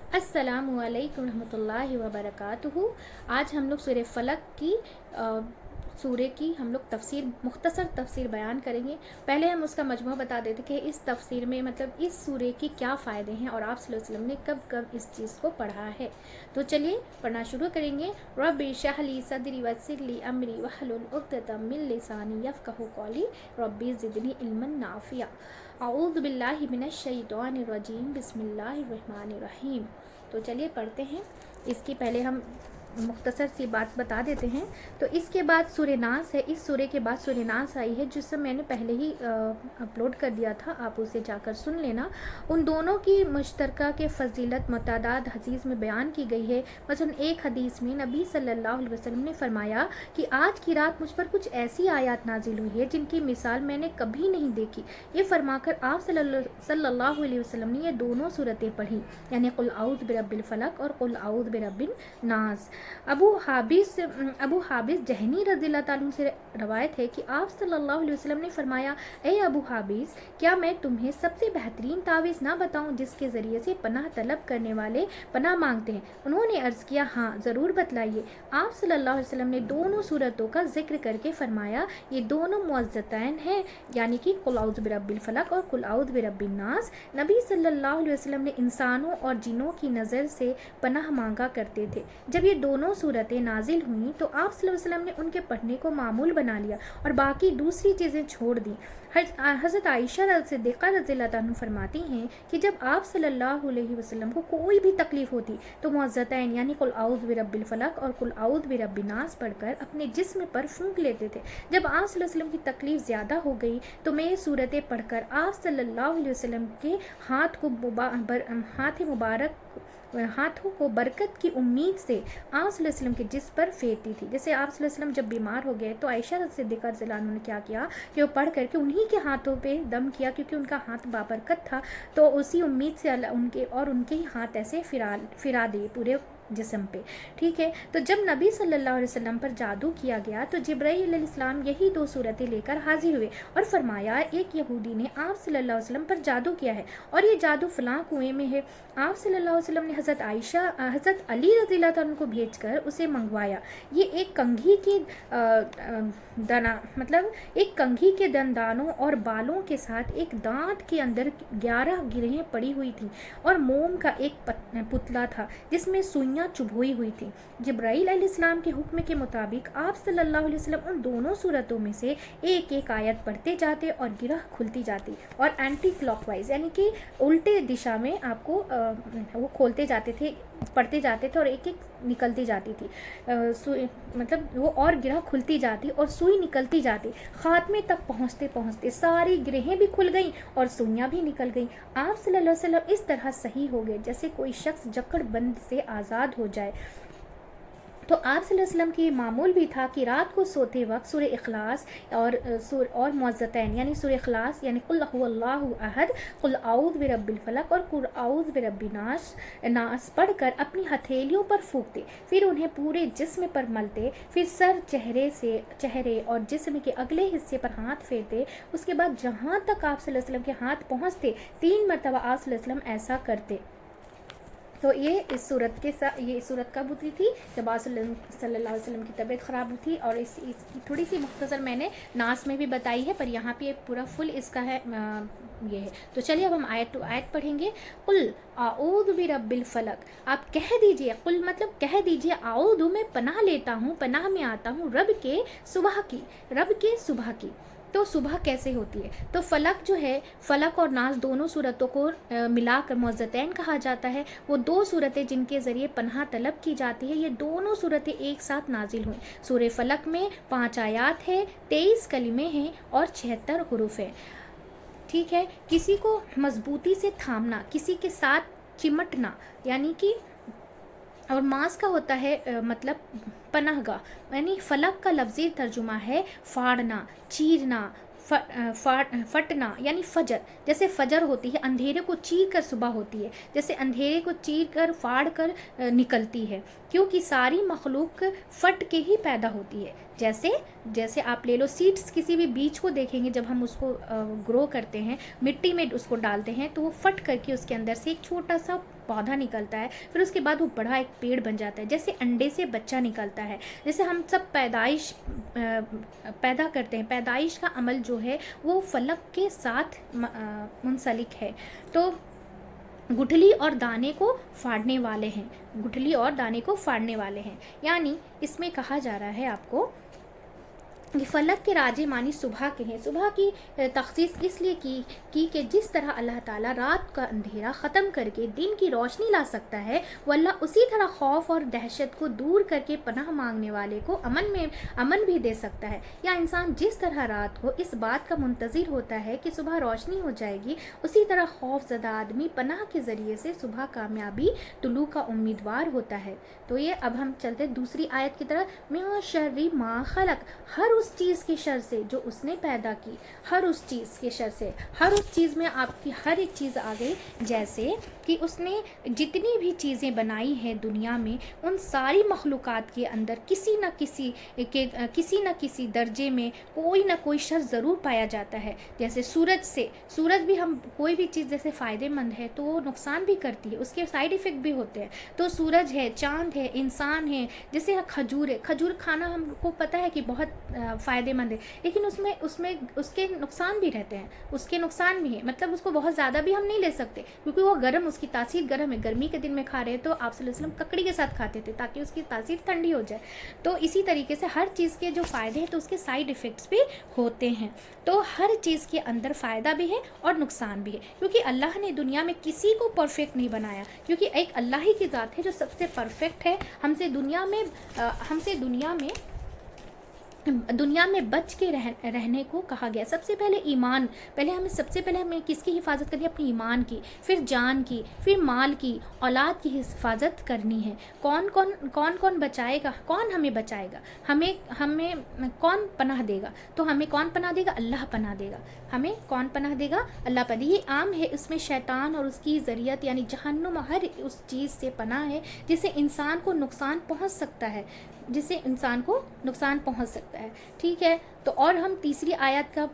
अस्सलामु अलैकुम रहमतुल्लाहि व बरकातुहू। आज हम लोग सूरह फलक की सूरे की हम लोग मुख्तसर तफसीर बयान करेंगे। पहले हम उसका मजमू बता देते कि इस तफसीर में मतलब इस सूरे के क्या फ़ायदे हैं और आप सल्लल्लाहु अलैहि वसल्लम ने कब कब इस चीज़ को पढ़ा है। तो चलिए पढ़ना शुरू करेंगे। रब्बि इश्रह ली सदरी वयस्सिर ली अमरी वहलुल उक़दतम मिन लिसानी यफ़क़हू क़ौली रब्बि ज़िदनी इल्मन नाफ़िया। अऊज़ु बिल्लाहि मिनश शैतानिर रजीम बिस्मिल्लाहिर रहमानिर रहीम। तो चलिए पढ़ते हैं। इसकी पहले हम मुख्तसर सी बात बता देते हैं। तो इसके बाद सूरह नास है। इस सूरे के बाद सूरह नास आई है, जिससे मैंने पहले ही अपलोड कर दिया था, आप उसे जाकर सुन लेना। उन दोनों की मुश्तरका के फजीलत मतदाद हदीस में बयान की गई है। मसलन एक हदीस में नबी सल्लल्लाहु अलैहि वसल्लम ने फरमाया कि आज की रात मुझ पर कुछ ऐसी आयत नाजिल हुई है जिनकी मिसाल मैंने कभी नहीं देखी। ये फरमाकर आप सल्लल्लाहु अलैहि वसल्लम ने ये दोनों सूरतें पढ़ी, यानी कुल औज़ बिरब्बिल फलक और कुल औज़ बिरब्बिन नास। अबू हाबिस जहनी रज़ियल्लाहु ताला से रवायत है कि आप सल्लल्लाहु अलैहि वसल्लम ने फरमाया, ए अबू हाबिस, क्या मैं तुम्हें सबसे बेहतरीन तावीज़ ना बताऊं जिसके ज़रिए से पनाह तलब करने वाले पनाह मांगते हैं। उन्होंने अर्ज़ किया, हाँ ज़रूर बतलाइए। आप सल्लल्लाहु अलैहि वसल्लम ने दोनों सूरतों का जिक्र करके फरमाया, ये दोनों मुअज़्ज़तैन हैं, यानी कि कुल औज़ बिरब्बिल फलक और कुल औज़ बिरब्बिन नास। नबी सल्लल्लाहु अलैहि वसल्लम ने इंसानों और जिन्नों की नज़र से पनाह मांगा करते थे। जब ये दोनों सूरतें नाजिल हुई तो आप सल्लल्लाहु अलैहि वसल्लम ने उनके पढ़ने को मामूल बना लिया और बाकी दूसरी चीज़ें छोड़ दी। हज़रत आयशा सिद्दीक़ा रज़ियल्लाहु अन्हा फरमाती हैं कि जब आप सल्लल्लाहु अलैहि वसल्लम को कोई भी तकलीफ़ होती तो मुअज़्ज़तैन यानी कुल औज़ बिरब्बिल फलक और कुल औज़ बिरब्बिन नास पढ़कर अपने जिस्म पर फूंक लेते थे। जब आप सल्लल्लाहु अलैहि वसल्लम की तकलीफ़ ज़्यादा हो गई तो मैं ये सूरतें पढ़कर आप सल्लल्लाहु अलैहि वसल्लम के हाथों को बरकत की उम्मीद से आप सल्लल्लाहु अलैहि वसल्लम के जिस्म पर फेरती थी। जैसे आप सल्लल्लाहु अलैहि वसल्लम जब बीमार हो गए तो आयशा सिद्दीक़ा रज़ियल्लाहु अन्हा ने क्या किया कि वो पढ़ करके उन्हीं के हाथों पे दम किया, क्योंकि उनका हाथ बाबरकत था। तो उसी उम्मीद से उनके ही हाथ ऐसे फिरा दिए पूरे जिस्म पे। ठीक है। तो जब नबी सल्लल्लाहु अलैहि वसल्लम पर जादू किया गया तो जिब्राईल अलैहिस्सलाम यही दो सूरतें लेकर हाजिर हुए और फरमाया, एक यहूदी ने आप सल्लल्लाहु अलैहि वसल्लम पर जादू किया है और ये जादू फलां कुएं में है। आप सल्लल्लाहु अलैहि वसल्लम ने हज़रत अली रज़ियल्लाहु अन्हु को भेजकर उसे मंगवाया। ये एक कंघी के दंदानों और बालों के साथ एक दांत के अंदर 11 गिरहें पड़ी हुई थी और मोम का एक पुतला था जिसमें सुइयां चुभोई हुई थी। जिब्राईल अलैहिस्सलाम के हुक्म के मुताबिक आप सल्लल्लाहु अलैहि वसल्लम उन दोनों सूरतों में से एक एक आयत पढ़ते जाते और गिरह खुलती जाती और एंटी क्लॉकवाइज यानी कि उल्टे दिशा में आपको वो खोलते जाते थे, पढ़ते जाते थे और एक एक निकलती जाती थी। मतलब वो और गिरह खुलती जाती और सुई निकलती जाती। खात्मे तक पहुँचते पहुँचते सारी गिरहें भी खुल गईं और सुइयाँ भी निकल गईं। आप सल्लल्लाहु अलैहि वसल्लम इस तरह सही हो गए जैसे कोई शख्स जकड़ बंद से आज़ाद हो जाए। तो आप सल्लल्लाहु अलैहि वसल्लम की मामूल भी था कि रात को सोते वक्त सूरह इखलास और मुअज़्ज़तैन यानी सूरह इखलास यानी कुल हुवल्लाहु अहद, कुल औज़ु बिरब्बिल फलक और कुल औज़ु बिरब्बिन नास पढ़कर अपनी हथेलियों पर फूंकते, फिर उन्हें पूरे जिस्म पर मलते, फिर सर, चेहरे और जिस्म के अगले हिस्से पर हाथ फेरते। उसके बाद जहाँ तक आप सल्लल्लाहु अलैहि वसल्लम के हाथ पहुँचते 3 मरतबा आप सल्लल्लाहु अलैहि वसल्लम ऐसा करते। तो ये इस सूरत कब होती थी जब आप सल्लल्लाहु अलैहि वसल्लम की तबीयत ख़राब हुई थी। और इसकी थोड़ी सी मुख्तसर मैंने नास में भी बताई है, पर यहाँ पे पूरा फुल इसका है ये है। तो चलिए अब हम आयत टू आयत पढ़ेंगे। कुल आऊज़ु बिरब्बिल फलक, आप कह दीजिए, कुल मतलब कह दीजिए, आऊज़ु में पनाह लेता हूँ, पनाह में आता हूँ रब के सुबह की। तो सुबह कैसे होती है? तो फलक जो है, फलक और नास दोनों सूरतों को मिलाकर मुअज़्ज़तैन कहा जाता है। वो दो सूरतें जिनके ज़रिए पनाह तलब की जाती है, ये दोनों सूरतें एक साथ नाजिल हुई। सूरह फलक में 5 आयात है, 23 कलिमे हैं और 76 हुरूफ है। ठीक है। किसी को मजबूती से थामना, किसी के साथ चिमटना, यानी कि और मास का होता है मतलब पनाहगाह, यानी फलक का लफ्ज़ी तर्जुमा है फाड़ना, चीरना, फटना, यानी फजर। जैसे फजर होती है, अंधेरे को चीर कर सुबह होती है, जैसे अंधेरे को चीर कर फाड़ कर निकलती है, क्योंकि सारी मखलूक फट के ही पैदा होती है। जैसे आप ले लो सीड्स, किसी भी बीज को देखेंगे जब हम उसको ग्रो करते हैं, मिट्टी में उसको डालते हैं तो वो फट करके उसके अंदर से एक छोटा सा पौधा निकलता है, फिर उसके बाद वो बड़ा एक पेड़ बन जाता है। जैसे अंडे से बच्चा निकलता है, जैसे हम सब पैदाइश पैदा करते हैं, पैदाइश का अमल जो है वो फलक के साथ मुंसलिक है। तो गुठली और दाने को फाड़ने वाले हैं, गुठली और दाने को फाड़ने वाले हैं। यानी इसमें कहा जा रहा है आपको कि फलक के राजे मानी सुबह के हैं। सुबह की तखसीस इसलिए की कि जिस तरह अल्लाह ताला रात का अंधेरा ख़त्म करके दिन की रोशनी ला सकता है, वो अल्लाह उसी तरह खौफ और दहशत को दूर करके पनाह मांगने वाले को अमन भी दे सकता है। या इंसान जिस तरह रात को इस बात का मुंतज़िर होता है कि सुबह रोशनी हो जाएगी, उसी तरह खौफज़दा आदमी पनाह के ज़रिए से सुबह कामयाबी तुलू का उम्मीदवार होता है। तो ये अब हम चलते दूसरी आयत की तरफ। मिन शर्रि मा खलक, हर उस चीज़ के शर से जो उसने पैदा की, हर उस चीज़ के शर से। हर उस चीज़ में आपकी हर एक चीज़ आ गई, जैसे कि उसने जितनी भी चीज़ें बनाई हैं दुनिया में, उन सारी मखलूक़ात के अंदर किसी न किसी दर्जे में कोई ना कोई शर ज़रूर पाया जाता है। जैसे सूरज भी, हम कोई भी चीज़ जैसे फ़ायदेमंद है तो वो नुकसान भी करती है, उसके साइड इफ़ेक्ट भी होते हैं। तो सूरज है, चाँद है, इंसान है, जैसे खजूर है, खजूर खाना हमको पता है कि बहुत फ़ायदेमंद है, लेकिन उसमें उसके नुकसान भी रहते हैं, उसके नुकसान भी है। मतलब उसको बहुत ज़्यादा भी हम नहीं ले सकते, क्योंकि वो गर्म, उसकी तासीर गर्म है। गर्मी के दिन में खा रहे हैं तो आप सल्लल्लाहु अलैहि वसल्लम ककड़ी के साथ खाते थे ताकि उसकी तासीर ठंडी हो जाए। तो इसी तरीके से हर चीज़ के जो फ़ायदे हैं तो उसके साइड इफ़ेक्ट्स भी होते हैं। तो हर चीज़ के अंदर फ़ायदा भी है और नुकसान भी है, क्योंकि अल्लाह ने दुनिया में किसी को परफेक्ट नहीं बनाया, क्योंकि एक अल्लाह ही की ज़ात है जो सबसे परफेक्ट है। हमसे दुनिया में बच के रहने को कहा गया। सबसे पहले ईमान, सबसे पहले हमें किसकी हिफाजत करनी है? अपनी ईमान की, फिर जान की, फिर माल की, औलाद की हिफाजत करनी है। कौन बचाएगा? कौन हमें बचाएगा? हमें कौन पनाह देगा? तो हमें कौन पनाह देगा? अल्लाह पनाह देगा। हमें कौन पनाह देगा? अल्लाह पनाह। ये आम है, इसमें शैतान और उसकी ज़रियत यानी जहन्नुम हर उस चीज़ से पनाह है जिससे इंसान को नुकसान पहुँच सकता है, ठीक है। तो और हम तीसरी आयत का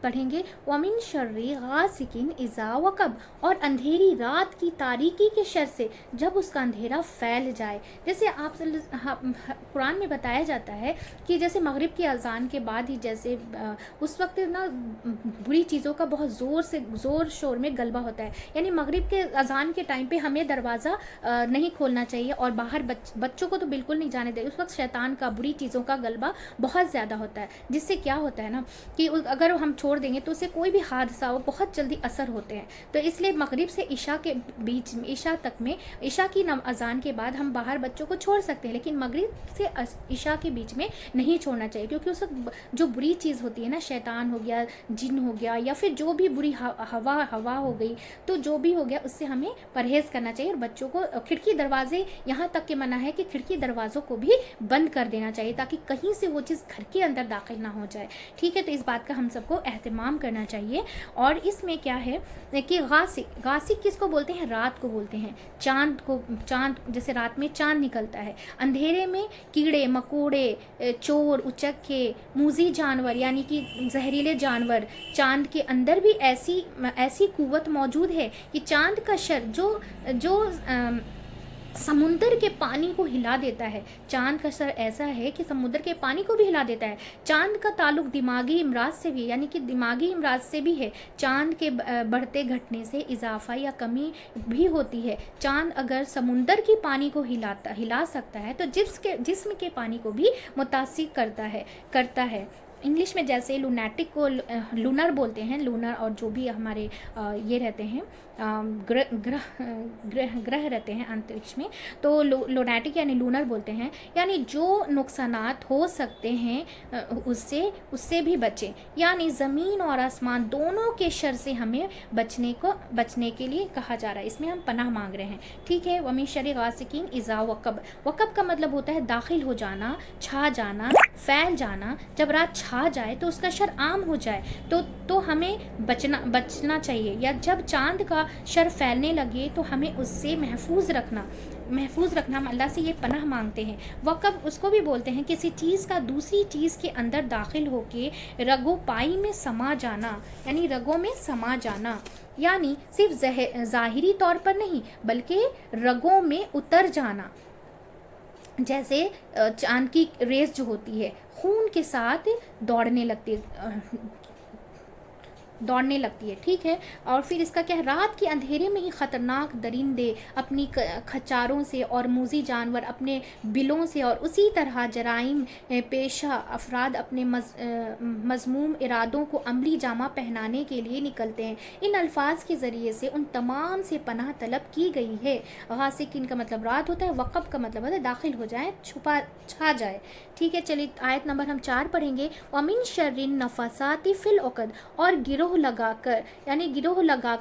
पढ़ेंगे, वमिन शर्रि गासिकिन इज़ा वक़ब, और अंधेरी रात की तारीकी के शर से जब उसका अंधेरा फैल जाए। जैसे आप कुरान में बताया जाता है कि जैसे मगरिब की अज़ान के बाद ही जैसे उस वक्त ना बुरी चीज़ों का बहुत ज़ोर शोर में गलबा होता है। यानी मगरिब के अज़ान के टाइम पे हमें दरवाज़ा नहीं खोलना चाहिए और बाहर बच्चों को तो बिल्कुल नहीं जाने दें। उस वक्त शैतान का, बुरी चीज़ों का गलबा बहुत ज़्यादा होता है, जिससे क्या होता है ना कि अगर हम छोड़ देंगे तो उससे कोई भी हादसा हो बहुत जल्दी असर होते हैं। तो इसलिए मगरिब से ईशा के बीच में, ईशा तक में, ईशा की अज़ान के बाद हम बाहर बच्चों को छोड़ सकते हैं, लेकिन मगरिब से ईशा के बीच में नहीं छोड़ना चाहिए, क्योंकि उस वक्त जो बुरी चीज़ होती है ना, शैतान हो गया, जिन हो गया, या फिर जो भी बुरी हवा हो गई, तो जो भी हो गया उससे हमें परहेज़ करना चाहिए। और बच्चों को खिड़की दरवाजे, यहाँ तक के मना है कि खिड़की दरवाज़ों को भी बंद कर देना चाहिए ताकि कहीं से वो चीज़ घर के अंदर दाखिल ना हो जाए, ठीक है। तो इस बात का हम सबको एहतमाम करना चाहिए। और इसमें क्या है कि गासिक किसको बोलते हैं? रात को बोलते हैं। चाँद जैसे रात में चाँद निकलता है, अंधेरे में कीड़े मकोड़े, चोर उचक्के, मूजी जानवर यानी कि जहरीले जानवर, चाँद के अंदर भी ऐसी कुव्वत मौजूद है कि चाँद का शर जो समुंदर के पानी को हिला देता है। चाँद का सर ऐसा है कि समुद्र के पानी को भी हिला देता है। चाँद का ताल्लुक दिमागी इमराज से भी, यानी कि दिमागी इमराज से भी है। चाँद के बढ़ते घटने से इजाफा या कमी भी होती है। चाँद अगर समुंदर की पानी को हिला सकता है तो जिस्म के पानी को भी मुतासिर करता है। इंग्लिश में जैसे लूनैटिक को लूनर बोलते हैं, लूनर, और जो भी हमारे ये रहते हैं ग्रह रहते हैं अंतरिक्ष में, तो लूनैटिक यानी लूनर बोलते हैं। यानी जो नुकसानात हो सकते हैं उससे भी बचें, यानी ज़मीन और आसमान दोनों के शर से हमें बचने के लिए कहा जा रहा है। इसमें हम पनाह मांग रहे हैं, ठीक है। वमिन शर्रि गासिकिन इज़ा वक़ब, वक़ब का मतलब होता है दाखिल हो जाना, छा जाना, फैल जाना। जब रात کھا جائے تو اس کا شر عام ہو جائے، تو ہمیں بچنا چاہیے، یا جب چاند کا شر پھیلنے لگے تو ہمیں اس سے محفوظ رکھنا، ہم اللہ سے یہ پناہ مانگتے ہیں۔ وقب اس کو بھی بولتے ہیں کسی چیز کا دوسری چیز کے اندر داخل ہو کے رگو پائی میں سما جانا، یعنی رگوں میں سما جانا، یعنی صرف ظاہری طور پر نہیں بلکہ رگوں میں اتر جانا، جیسے چاند کی ریز جو ہوتی ہے خون کے ساتھ دوڑنے لگتی ہے، ٹھیک ہے۔ اور پھر اس کا کیا ہے، رات کے اندھیرے میں ہی خطرناک درندے اپنی کھچاروں سے اور موذی جانور اپنے بلوں سے، اور اسی طرح جرائم پیشہ افراد اپنے مذموم ارادوں کو عملی جامہ پہنانے کے لیے نکلتے ہیں۔ ان الفاظ کے ذریعے سے ان تمام سے پناہ طلب کی گئی ہے۔ غاسقین کا مطلب رات ہوتا ہے، وقب کا مطلب ہوتا ہے داخل ہو جائے، چھا جائے، ٹھیک ہے۔ چلیے آیت نمبر ہم 4 پڑھیں گے۔ وَمِن شَرِّ النَّفَّاثَاتِ فِی الْعُقَدِ، اور گروہ لگا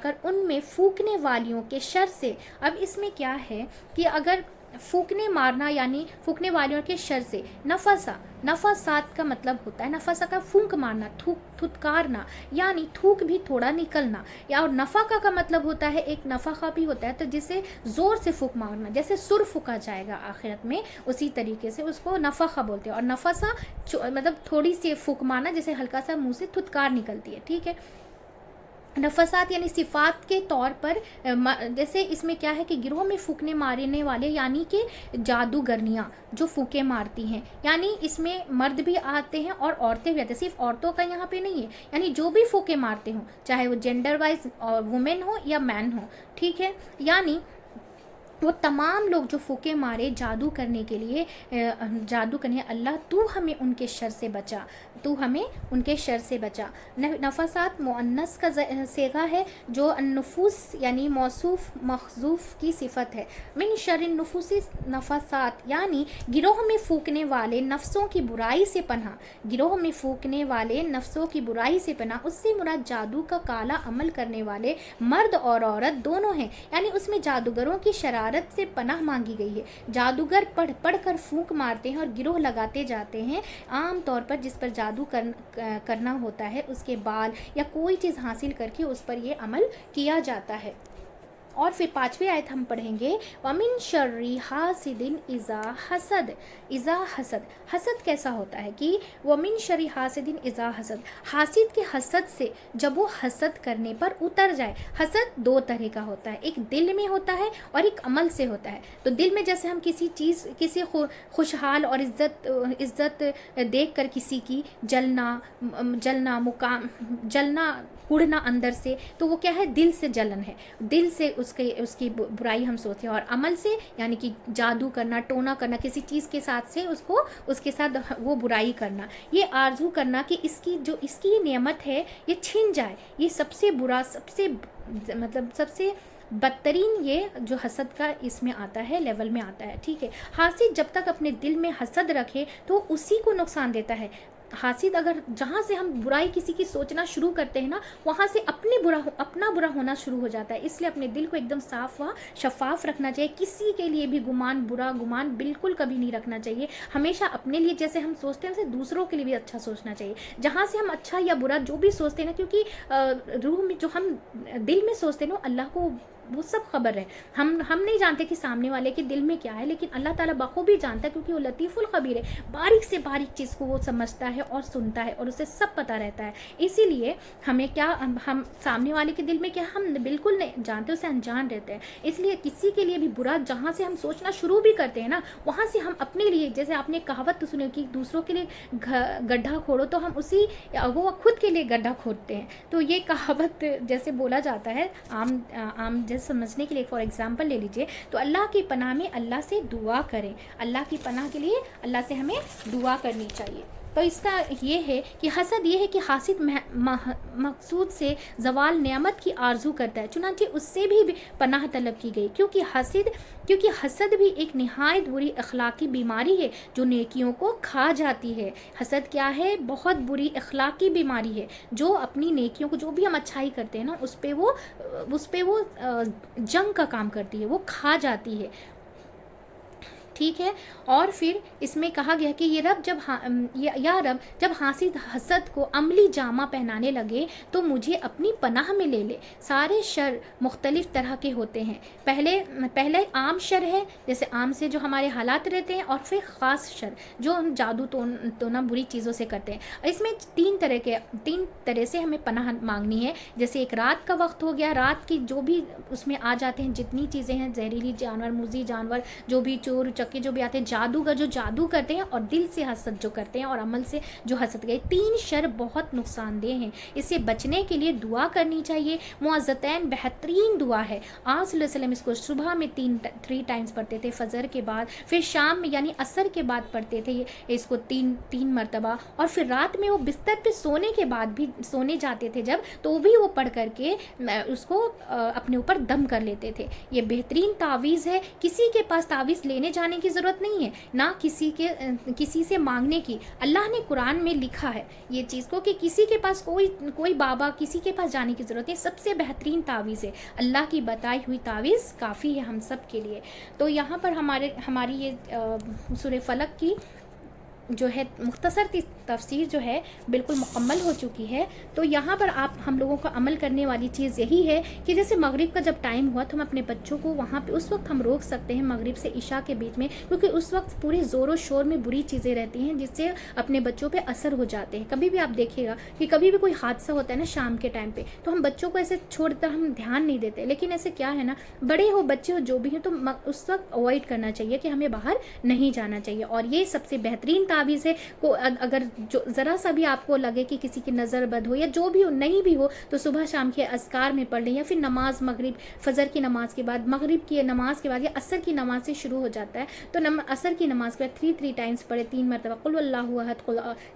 کر ان میں پھونکنے والیوں کے شر سے۔ اب اس میں کیا ہے کہ اگر پھونکنے مارنا یعنی پھونکنے والیوں کے شر سے، نفاسات کا مطلب ہوتا ہے، نفاسا کا پھونک مارنا، تھتکارنا، یعنی تھوک بھی تھوڑا نکلنا، یا اور نفقہ کا مطلب ہوتا ہے، ایک نفقہ بھی ہوتا ہے تو جسے زور سے پھونک مارنا، جیسے سر پھونکا جائے گا آخرت میں، اسی طریقے سے اس کو نفقہ بولتے ہیں۔ اور نفسا مطلب تھوڑی سی پھونک مارنا، جیسے ہلکا سا منہ سے تھتکار نکلتی ہے، ٹھیک ہے۔ نفسات یعنی صفات کے طور پر، جیسے اس میں کیا ہے کہ گروہ میں پھونکنے مارنے والے یعنی کہ جادوگرنیاں جو پھونکے مارتی ہیں، یعنی اس میں مرد بھی آتے ہیں اور عورتیں بھی آتے ہیں، صرف عورتوں کا یہاں پہ نہیں ہے، یعنی جو بھی پھونکے مارتے ہوں، چاہے وہ جینڈر وائز وومن ہو یا مین ہو، ٹھیک ہے، یعنی وہ تمام لوگ جو پھونکے مارے جادو کرنے کے لیے، اللہ تو ہمیں ان کے شر سے بچا، نفسات مؤنث کا صیغہ ہے جو النفوس یعنی موصوف محذوف کی صفت ہے۔ من شر النفوس نفسات یعنی گروہ میں پھونکنے والے نفسوں کی برائی سے پناہ، اس سے مراد جادو کا کالا عمل کرنے والے مرد اور عورت دونوں ہیں، یعنی اس میں جادوگروں کی شرارت سے پناہ مانگی گئی ہے۔ جادوگر پڑھ کر پھونک مارتے ہیں اور گروہ لگاتے جاتے ہیں، عام طور پر جس پر جادو کرنا ہوتا ہے اس کے بال یا کوئی چیز حاصل کر کے اس پر یہ عمل کیا جاتا ہے۔ اور پھر 5ویں آیت ہم پڑھیں گے، وَمِن شَرِّ حَاسِدٍ اِذَا حَسَدَ۔ حسد کیسا ہوتا ہے کہ وَمِن شَرِّ حَاسِدٍ اِذَا حَسَدَ، حاسد کے حسد سے جب وہ حسد کرنے پر اتر جائے۔ حسد 2 طرح کا ہوتا ہے، ایک دل میں ہوتا ہے اور ایک عمل سے ہوتا ہے۔ تو دل میں جیسے ہم کسی خوشحال اور عزت دیکھ کر کسی کی جلنا اڑنا اندر سے، تو وہ کیا ہے، دل سے جلن ہے، دل سے اس کی برائی ہم سوچتے ہیں۔ اور عمل سے یعنی کہ جادو کرنا، ٹونا کرنا، کسی چیز کے ساتھ سے اس کے ساتھ وہ برائی کرنا، یہ آرزو کرنا کہ اس کی یہ نعمت ہے یہ چھن جائے، یہ سب سے برا، سب سے بدترین یہ جو حسد کا اس میں آتا ہے، لیول میں آتا ہے، ٹھیک ہے۔ حاسد جب تک اپنے دل میں حسد رکھے تو اسی کو نقصان دیتا ہے۔ حاسد اگر جہاں سے ہم برائی کسی کی سوچنا شروع کرتے ہیں نا، وہاں سے اپنا برا ہونا شروع ہو جاتا ہے۔ اس لیے اپنے دل کو ایک دم صاف و شفاف رکھنا چاہیے، کسی کے لیے بھی برا گمان بالکل کبھی نہیں رکھنا چاہیے۔ ہمیشہ اپنے لیے جیسے ہم سوچتے ہیں ویسے دوسروں کے لیے بھی اچھا سوچنا چاہیے۔ جہاں سے ہم اچھا یا برا جو بھی سوچتے ہیں نا، کیونکہ روح میں جو ہم دل میں سوچتے ہیں نا، اللہ کو وہ سب خبر ہے۔ ہم نہیں جانتے کہ سامنے والے کے دل میں کیا ہے، لیکن اللہ تعالیٰ بخوبی جانتا ہے، کیونکہ وہ لطیف الخبیر ہے، باریک سے باریک چیز کو وہ سمجھتا ہے اور سنتا ہے اور اسے سب پتہ رہتا ہے۔ اسی لیے ہمیں ہم سامنے والے کے دل میں کیا ہم بالکل نہیں جانتے، اسے انجان رہتے ہیں۔ اس لیے کسی کے لیے بھی برا جہاں سے ہم سوچنا شروع بھی کرتے ہیں نا، وہاں سے ہم اپنے لیے، جیسے آپ نے کہاوت تو سنی کہ دوسروں کے لیے گڈھا کھوڑو، تو ہم وہ خود کے لیے گڈھا کھودتے ہیں۔ تو یہ کہاوت جیسے بولا جاتا ہے عام جیسے سمجھنے کے لیے، فار ایگزامپل لے لیجئے، تو اللہ کی پناہ میں اللہ سے دعا کریں، اللہ کی پناہ کے لیے اللہ سے ہمیں دعا کرنی چاہیے۔ تو اس کا یہ ہے کہ حسد یہ ہے کہ حاسد مقصود سے زوال نعمت کی آرزو کرتا ہے، چنانچہ اس سے بھی پناہ طلب کی گئی، کیونکہ حسد بھی ایک نہایت بری اخلاقی بیماری ہے جو نیکیوں کو کھا جاتی ہے۔ حسد کیا ہے؟ بہت بری اخلاقی بیماری ہے جو اپنی نیکیوں کو، جو بھی ہم اچھائی کرتے ہیں نا، اس پہ وہ جنگ کا کام کرتی ہے، وہ کھا جاتی ہے۔ ٹھیک ہے. اور پھر اس میں کہا گیا کہ یہ رب یا رب جب حسد کو عملی جامہ پہنانے لگے تو مجھے اپنی پناہ میں لے لے. سارے شر مختلف طرح کے ہوتے ہیں. پہلے عام شر ہے، جیسے عام سے جو ہمارے حالات رہتے ہیں، اور پھر خاص شر جو ہم جادو تونا بری چیزوں سے کرتے ہیں. اس میں تین طرح سے ہمیں پناہ مانگنی ہے. جیسے ایک رات کا وقت ہو گیا، رات کی جو بھی اس میں آ جاتے ہیں جتنی چیزیں ہیں، زہریلی جانور، موذی جانور، جو بھی چور چکے جو بھی آتے ہیں، جادوگر جو جادو کرتے ہیں، اور دل سے حسد جو کرتے ہیں، اور عمل سے جو حسد گئے. تین شر بہت نقصان دہ ہیں. اس سے بچنے کے لیے دعا کرنی چاہیے. معوذتین بہترین دعا ہے. آپ صلی اللہ علیہ وسلم اس کو صبح میں 3 ٹائمز پڑھتے تھے، فجر کے بعد، پھر شام میں یعنی عصر کے بعد پڑھتے تھے اس کو 3 مرتبہ، اور پھر رات میں وہ بستر پہ سونے کے بعد بھی سونے جاتے تھے جب، تو بھی وہ پڑھ کر کے اس کو اپنے اوپر دم کر لیتے تھے. یہ بہترین تعویذ ہے. کسی کے پاس تعویذ لینے جانے کی ضرورت نہیں ہے، نہ کسی سے مانگنے کی. اللہ نے قرآن میں لکھا ہے یہ چیز کو کہ کسی کے پاس کوئی بابا کسی کے پاس جانے کی ضرورت نہیں. سب سے بہترین تعویذ ہے اللہ کی بتائی ہوئی تعویذ، کافی ہے ہم سب کے لیے. تو یہاں پر ہماری یہ سورہ فلق کی جو ہے مختصر تفسیر جو ہے بالکل مکمل ہو چکی ہے. تو یہاں پر ہم لوگوں کا عمل کرنے والی چیز یہی ہے کہ جیسے مغرب کا جب ٹائم ہوا تو ہم اپنے بچوں کو وہاں پہ اس وقت ہم روک سکتے ہیں، مغرب سے عشاء کے بیچ میں، کیونکہ اس وقت پورے زور و شور میں بری چیزیں رہتی ہیں جس سے اپنے بچوں پہ اثر ہو جاتے ہیں. کبھی بھی آپ دیکھیے گا کہ کبھی بھی کوئی حادثہ ہوتا ہے نا شام کے ٹائم پہ، تو ہم بچوں کو ایسے چھوڑ کر ہم دھیان نہیں دیتے. لیکن ایسے کیا ہے نا، بڑے ہو بچے ہو جو بھی ہیں، تو اس وقت اوائڈ کرنا چاہیے کہ ہمیں باہر نہیں جانا چاہیے. اور یہ سب سے بہترین تعویذ ہے. اگر ذرا سا بھی آپ کو لگے کہ کسی کی نظر بد ہو یا جو بھی ہو، نہیں بھی ہو، تو صبح شام کے اذکار میں پڑھ لیں، یا پھر نماز مغرب فجر کی نماز کے بعد، مغرب کی نماز کے بعد، یا عصر کی نماز سے شروع ہو جاتا ہے، تو عصر کی نماز کے بعد 3 ٹائمز پڑھے. 3 مرتبہ قل اللہ احد،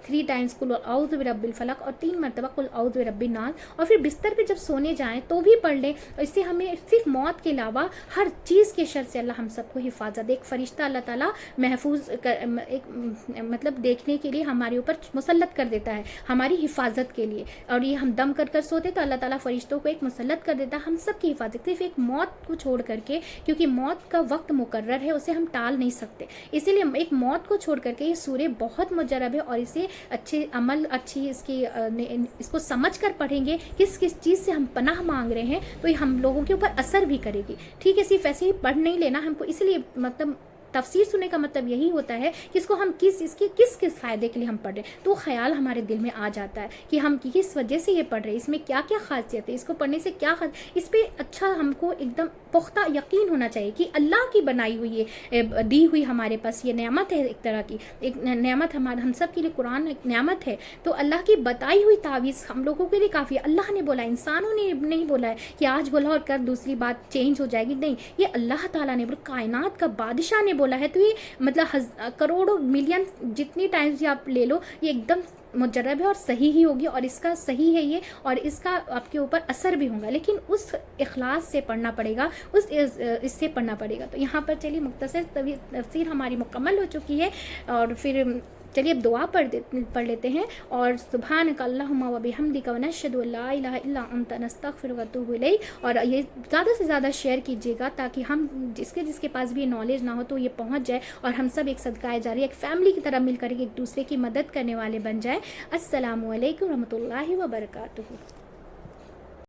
3 ٹائمز قل اعوذ برب الفلق، اور 3 مرتبہ قل اعوذ برب الناس. اور پھر بستر پہ جب سونے جائیں تو بھی پڑھ لیں. اس سے ہمیں صرف موت کے علاوہ ہر چیز کے شر سے اللہ ہم سب کو حفاظت. ایک فرشتہ اللہ تعالیٰ محفوظ مطلب دیکھنے کے لیے ہمارے اوپر مسلط کر دیتا ہے، ہماری حفاظت کے لیے. اور یہ ہم دم کر سوتے تو اللہ تعالیٰ فرشتوں کو ایک مسلط کر دیتا ہے ہم سب کی حفاظت. صرف ایک موت کو چھوڑ کر کے، کیونکہ موت کا وقت مقرر ہے، اسے ہم ٹال نہیں سکتے، اسی لیے ایک موت کو چھوڑ کر کے یہ سورہ بہت مجرب ہے. اور اسے اچھے عمل، اچھی اس کو سمجھ کر پڑھیں گے کس چیز سے ہم پناہ مانگ رہے ہیں، تو یہ ہم لوگوں کے اوپر اثر بھی کرے گی. ٹھیک ہے، صرف ایسے ہی پڑھ نہیں لینا ہم کو. اس لیے مطلب تفسیر سننے کا مطلب یہی ہوتا ہے کہ اس کو ہم کس فائدے کے لیے ہم پڑھ رہے ہیں، تو خیال ہمارے دل میں آ جاتا ہے کہ ہم کس وجہ سے یہ پڑھ رہے ہیں، اس میں کیا کیا خاصیت ہے، اس کو پڑھنے سے کیا اس پہ اچھا ہم کو ایک دم پختہ یقین ہونا چاہیے کہ اللہ کی بنائی ہوئی دی ہوئی ہمارے پاس یہ نعمت ہے. ایک طرح کی ایک نعمت ہم سب کے لیے قرآن ایک نعمت ہے. تو اللہ کی بتائی ہوئی تعویذ ہم لوگوں کے لیے کافی ہے. اللہ نے بولا، انسانوں نے نہیں بولا ہے کہ آج بولا اور کل دوسری بات چینج ہو جائے گی. نہیں، یہ اللہ تعالیٰ نے بولا، کائنات کا بادشاہ نے بولا ہے. تو یہ مطلب کروڑوں ملین جتنی ٹائمز بھی آپ لے لو، یہ ایک دم مجرب ہے اور صحیح ہی ہوگی، اور اس کا صحیح ہے یہ، اور اس کا آپ کے اوپر اثر بھی ہوگا. لیکن اس اخلاص سے پڑھنا پڑے گا، اس سے پڑھنا پڑے گا. تو یہاں پر چلیے مختصر تفسیر ہماری مکمل ہو چکی ہے. اور پھر چلیے اب دعا پڑھ لیتے ہیں. اور سبحانک اللہم و بحمدک ونشہد ان لا الہ الا انت نستغفرک ونتوب الیک. اور یہ زیادہ سے زیادہ شیئر کیجیے گا تاکہ ہم جس کے پاس بھی یہ نالج نہ ہو تو یہ پہنچ جائے، اور ہم سب ایک صدقہ جاریہ، ایک فیملی کی طرح مل کر ایک دوسرے کی مدد کرنے والے بن جائیں. السلام علیکم ورحمۃ اللہ وبرکاتہ.